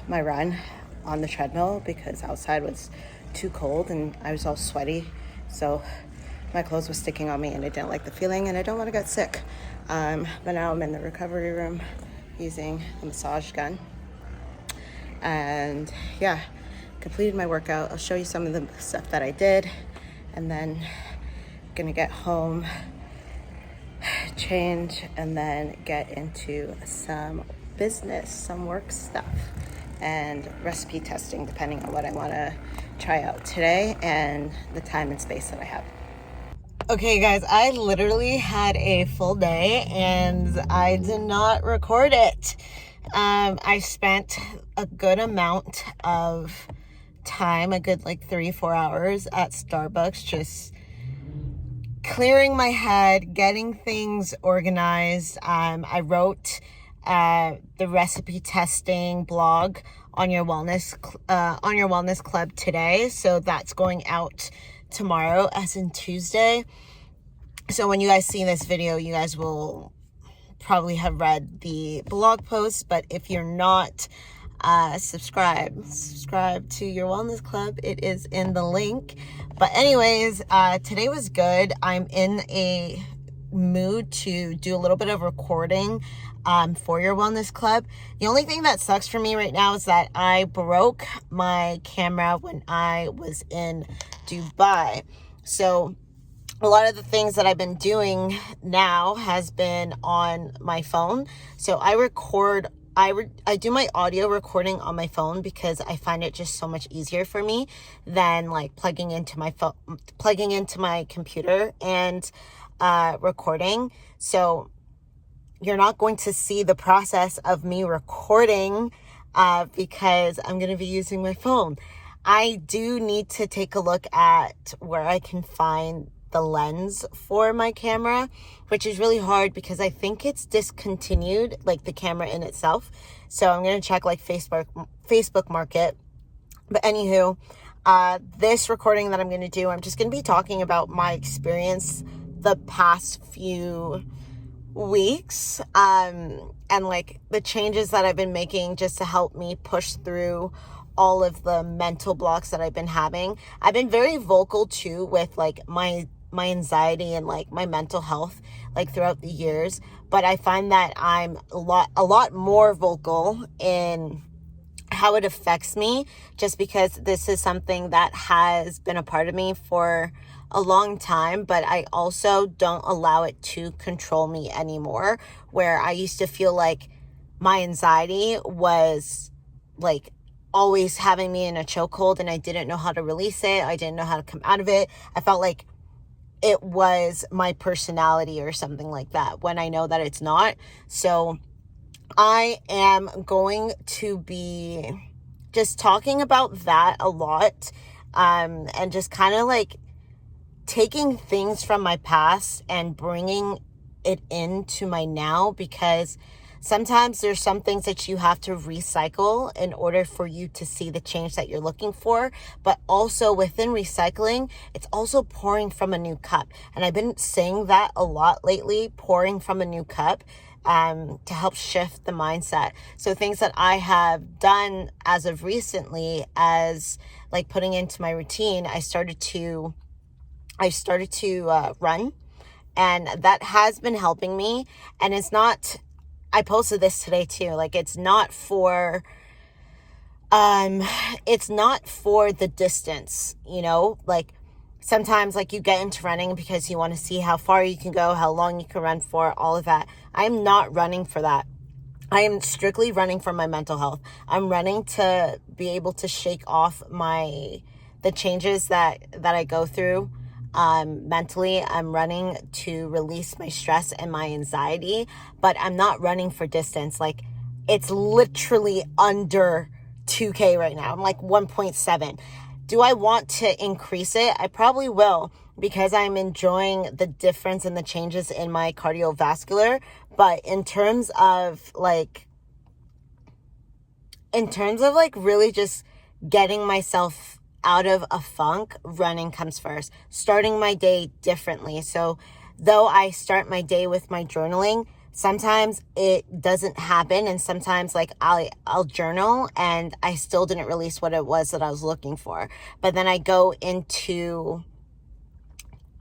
my run on the treadmill because outside was too cold and I was all sweaty. So my clothes were sticking on me and I didn't like the feeling and I don't want to get sick. But now I'm in the recovery room using the massage gun. And yeah, completed my workout. I'll show you some of the stuff that I did, and then gonna get home, change, and then get into some business, some work stuff, and recipe testing depending on what I want to try out today and the time and space that I have. Okay, guys, I literally had a full day and I did not record it. I spent a good amount of time, a good 3-4 hours at Starbucks, just clearing my head, getting things organized. I wrote the recipe testing blog on your wellness club today, so that's going out tomorrow, as in Tuesday. So when you guys see this video, you guys will probably have read the blog post, but if you're not, subscribe to your wellness club. It is in the link. But anyways, today was good. I'm in a mood to do a little bit of recording for your wellness club. The only thing that sucks for me right now is that I broke my camera when I was in Dubai. So a lot of the things that I've been doing now has been on my phone. So I do my audio recording on my phone because I find it just so much easier for me than plugging into my computer and recording. So you're not going to see the process of me recording because I'm going to be using my phone. I do need to take a look at where I can find the lens for my camera, which is really hard because I think it's discontinued, the camera in itself. So I'm going to check Facebook Market. But anywho, this recording that I'm going to do, I'm just going to be talking about my experience the past few weeks, and the changes that I've been making just to help me push through all of the mental blocks that I've been having. I've been very vocal too with my anxiety and my mental health throughout the years, but I find that I'm a lot more vocal in how it affects me, just because this is something that has been a part of me for a long time, but I also don't allow it to control me anymore, where I used to feel like my anxiety was always having me in a chokehold and I didn't know how to release it. I didn't know how to come out of it. I felt like it was my personality or something like that, when I know that it's not. So I am going to be just talking about that a lot, and just kind of taking things from my past and bringing it into my now, because sometimes there's some things that you have to recycle in order for you to see the change that you're looking for. But also within recycling, it's also pouring from a new cup. And I've been saying that a lot lately, pouring from a new cup, to help shift the mindset. So things that I have done as of recently, as putting into my routine, I started to run, and that has been helping me. And I posted this today too. It's not for the distance, sometimes you get into running because you want to see how far you can go, how long you can run for, all of that. I'm not running for that. I am strictly running for my mental health. I'm running to be able to shake off the changes that I go through. Mentally, I'm running to release my stress and my anxiety, but I'm not running for distance. It's literally under 2K right now. I'm 1.7. Do I want to increase it? I probably will, because I'm enjoying the difference and the changes in my cardiovascular. But in terms of really just getting myself out of a funk, running comes first. Starting my day differently. So though I start my day with my journaling, sometimes it doesn't happen, and sometimes like I'll journal and I still didn't release what it was that I was looking for. But then I go into,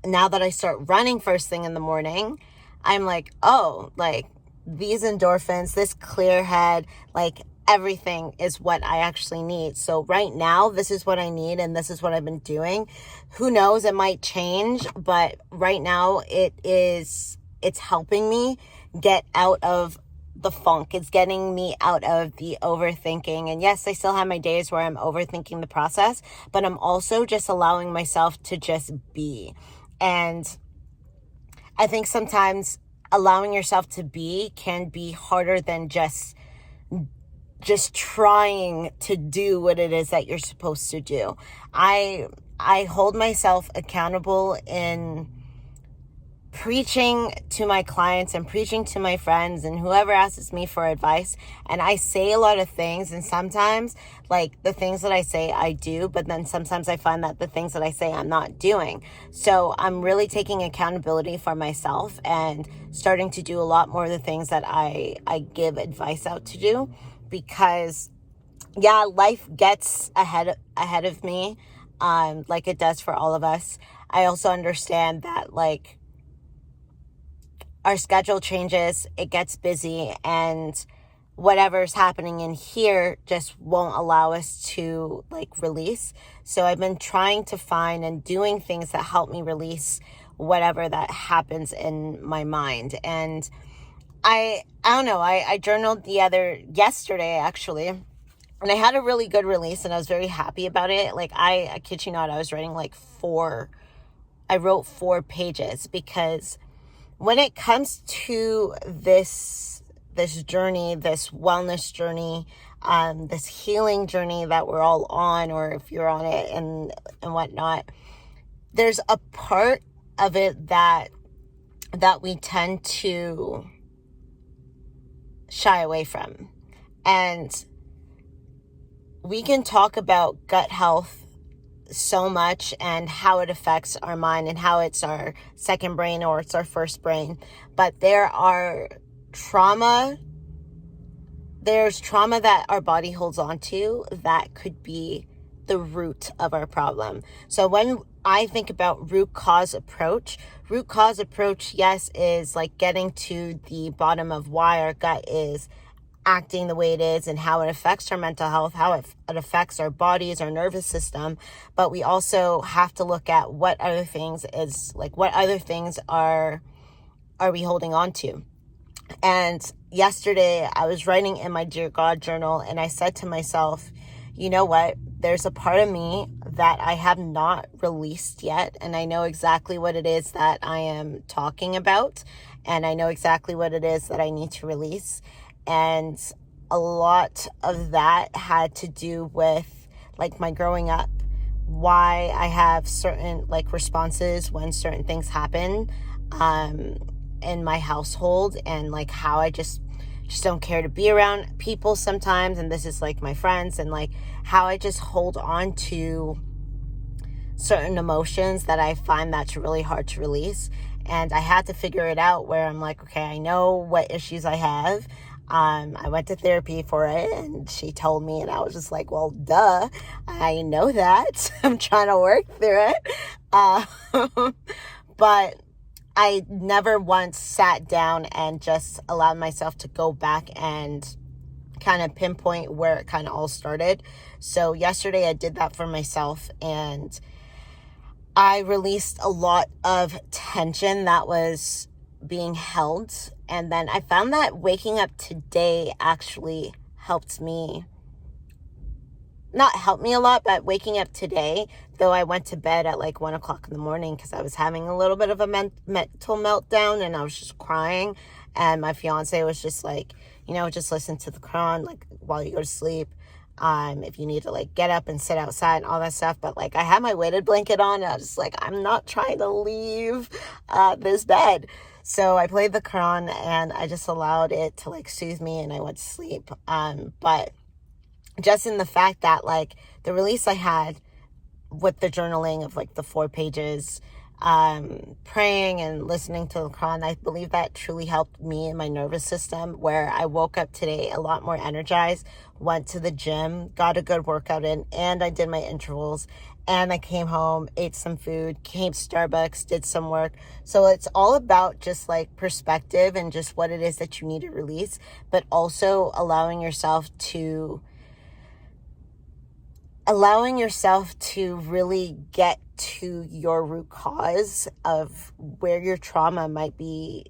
now that I start running first thing in the morning, I'm like, oh, like these endorphins, this clear head, like everything is what I actually need. So right now, this is what I need, and this is what I've been doing. Who knows, it might change, but right now it's helping me get out of the funk. It's getting me out of the overthinking. And yes, I still have my days where I'm overthinking the process, but I'm also just allowing myself to just be. And I think sometimes allowing yourself to be can be harder than just trying to do what it is that you're supposed to do. I hold myself accountable in preaching to my clients and preaching to my friends and whoever asks me for advice. And I say a lot of things, and sometimes like the things that I say I do, but then sometimes I find that the things that I say I'm not doing. So I'm really taking accountability for myself and starting to do a lot more of the things that I give advice out to do, because yeah, life gets ahead of me, like it does for all of us. I also understand that like our schedule changes, it gets busy, and whatever's happening in here just won't allow us to like release. So I've been trying to find and doing things that help me release whatever that happens in my mind. And I don't know, I journaled yesterday actually, and I had a really good release, and I was very happy about it. Like I kid you not, I was writing I wrote 4 pages, because when it comes to this journey, this wellness journey, this healing journey that we're all on, or if you're on it and whatnot, there's a part of it that we tend to shy away from. And we can talk about gut health so much and how it affects our mind and how it's our second brain or it's our first brain. But there's trauma that our body holds on to that could be the root of our problem. So when I think about root cause approach, yes, is like getting to the bottom of why our gut is acting the way it is and how it affects our mental health, how it affects our bodies, our nervous system. But we also have to look at what other things are we holding on to. And yesterday I was writing in my Dear God journal, and I said to myself, you know what? There's a part of me that I have not released yet, and I know exactly what it is that I am talking about, and I know exactly what it is that I need to release. And a lot of that had to do with like my growing up, why I have certain like responses when certain things happen in my household, and like how I just don't care to be around people sometimes. And this is like my friends, and like how I just hold on to certain emotions that I find that's really hard to release. And I had to figure it out, where I'm like, okay, I know what issues I have. I went to therapy for it, and she told me, and I was just like, well, duh, I know that. I'm trying to work through it. But I never once sat down and just allowed myself to go back and kind of pinpoint where it kind of all started. So yesterday I did that for myself, and I released a lot of tension that was being held. And then I found that waking up today actually helped me. Not helped me a lot, but waking up today, though I went to bed at like 1 o'clock in the morning because I was having a little bit of a mental meltdown, and I was just crying. And my fiance was just like, just listen to the Quran like while you go to sleep. If you need to like get up and sit outside and all that stuff. But like I had my weighted blanket on, and I was just like, I'm not trying to leave this bed. So I played the Quran, and I just allowed it to like soothe me, and I went to sleep. But just in the fact that like the release I had with the journaling of like the 4 pages, praying and listening to the Quran. I believe that truly helped me and my nervous system, where I woke up today a lot more energized, went to the gym, got a good workout in, and I did my intervals. And I came home, ate some food, came to Starbucks, did some work. So it's all about just like perspective and just what it is that you need to release, but also allowing yourself to really get to your root cause of where your trauma might be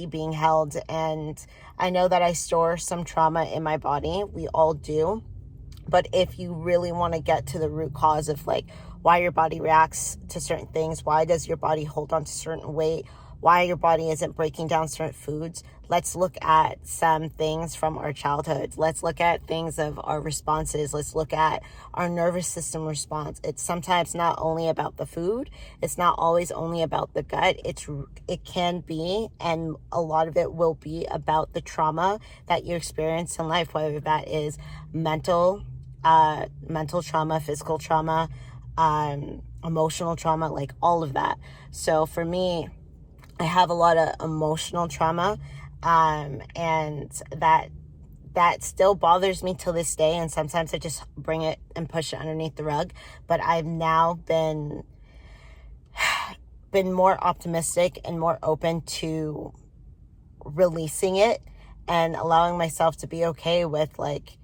being held. And I know that I store some trauma in my body. We all do. But if you really want to get to the root cause of like why your body reacts to certain things, why does your body hold on to certain weight, why your body isn't breaking down certain foods, let's look at some things from our childhood. Let's look at things of our responses. Let's look at our nervous system response. It's sometimes not only about the food. It's not always only about the gut. It can be, and a lot of it will be, about the trauma that you experience in life, whether that is mental trauma, physical trauma, emotional trauma, like all of that. So for me, I have a lot of emotional trauma, and that still bothers me till this day. And sometimes I just bring it and push it underneath the rug. But I've now been more optimistic and more open to releasing it and allowing myself to be okay with like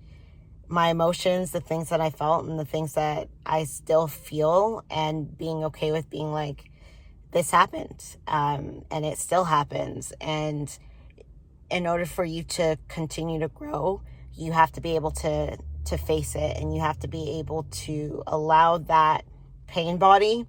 my emotions, the things that I felt and the things that I still feel, and being okay with being like, this happened, and it still happens. And in order for you to continue to grow, you have to be able to face it, and you have to be able to allow that pain body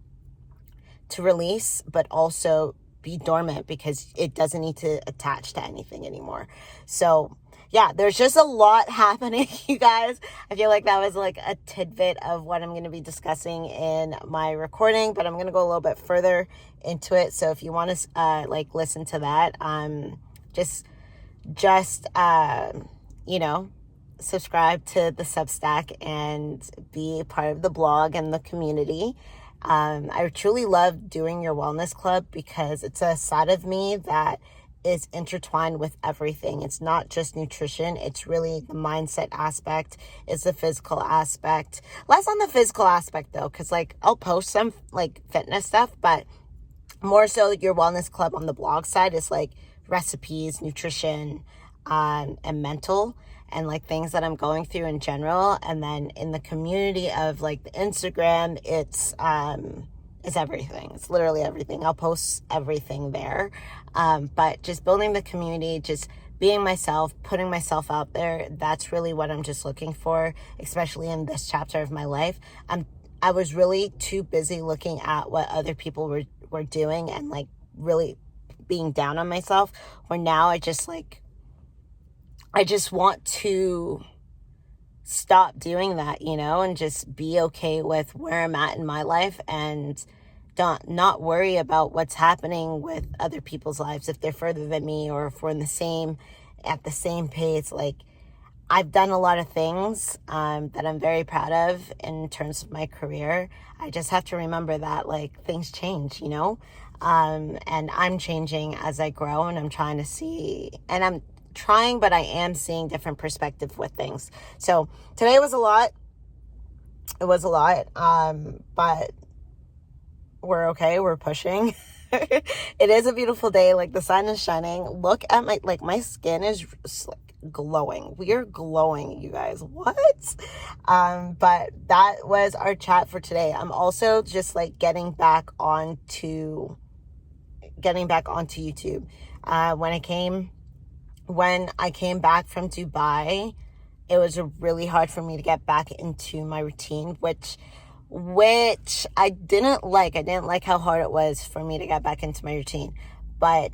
to release, but also be dormant, because it doesn't need to attach to anything anymore. So yeah, there's just a lot happening, you guys. I feel like that was like a tidbit of what I'm going to be discussing in my recording, but I'm going to go a little bit further into it. So if you want to like listen to that, just subscribe to the Substack and be part of the blog and the community. I truly love doing your wellness club because it's a side of me that is intertwined with everything. It's not just nutrition. It's really the mindset aspect. It's the physical aspect. Less on the physical aspect though, because like I'll post some like fitness stuff, but more so your wellness club on the blog side is like recipes, nutrition, and mental, and like things that I'm going through in general. And then in the community of like the Instagram, it's everything. It's literally everything. I'll post everything there. But just building the community, just being myself, putting myself out there, that's really what I'm just looking for, especially in this chapter of my life. I was really too busy looking at what other people were doing and like really being down on myself, where now I just want to stop doing that, and just be okay with where I'm at in my life, and not worry about what's happening with other people's lives, if they're further than me or if we're at the same pace. Like, I've done a lot of things that I'm very proud of in terms of my career. I just have to remember that like things change, and I'm changing as I grow, and I'm trying to see, and I'm trying, but I am seeing different perspective with things. So today was a lot. It was a lot, but we're okay. We're pushing. It is a beautiful day. Like, the sun is shining. Look at my skin is like glowing. We are glowing, you guys. What? But that was our chat for today. I'm also just like getting back onto YouTube. When I came back from Dubai, it was really hard for me to get back into my routine, which I didn't like. I didn't like how hard it was for me to get back into my routine. But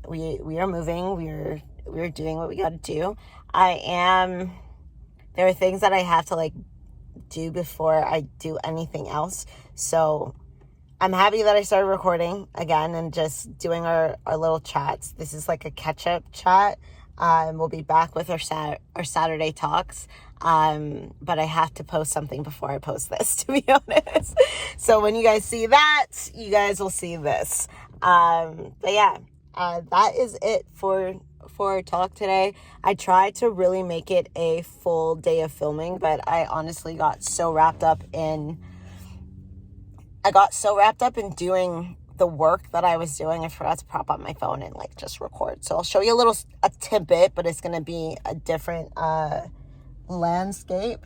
we are moving. We're doing what we got to do. There are things that I have to like do before I do anything else. So I'm happy that I started recording again and just doing our little chats. This is like a catch-up chat. We'll be back with our Saturday talks. But I have to post something before I post this, to be honest. So when you guys see that, you guys will see this. But yeah, that is it for our talk today. I tried to really make it a full day of filming, but I honestly got so wrapped up in doing the work that I was doing. I forgot to prop up my phone and like just record. So I'll show you a tidbit, but it's going to be a different landscape.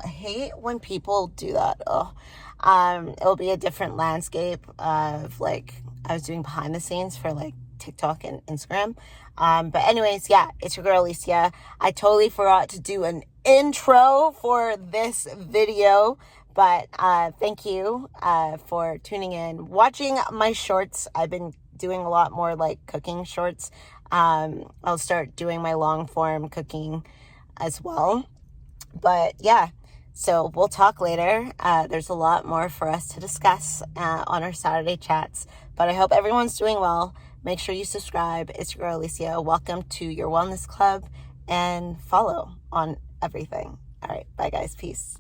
I hate when people do that. It'll be a different landscape of like I was doing behind the scenes for like TikTok and Instagram. But anyways, yeah, it's your girl Alicia. I totally forgot to do an intro for this video, but thank you for tuning in, watching my shorts. I've been doing a lot more like cooking shorts. I'll start doing my long form cooking as well. But yeah, so we'll talk later. There's a lot more for us to discuss on our Saturday chats, but I hope everyone's doing well. Make sure you subscribe. It's your girl Alicia. Welcome to your wellness club, and follow on everything. All right, bye guys. Peace.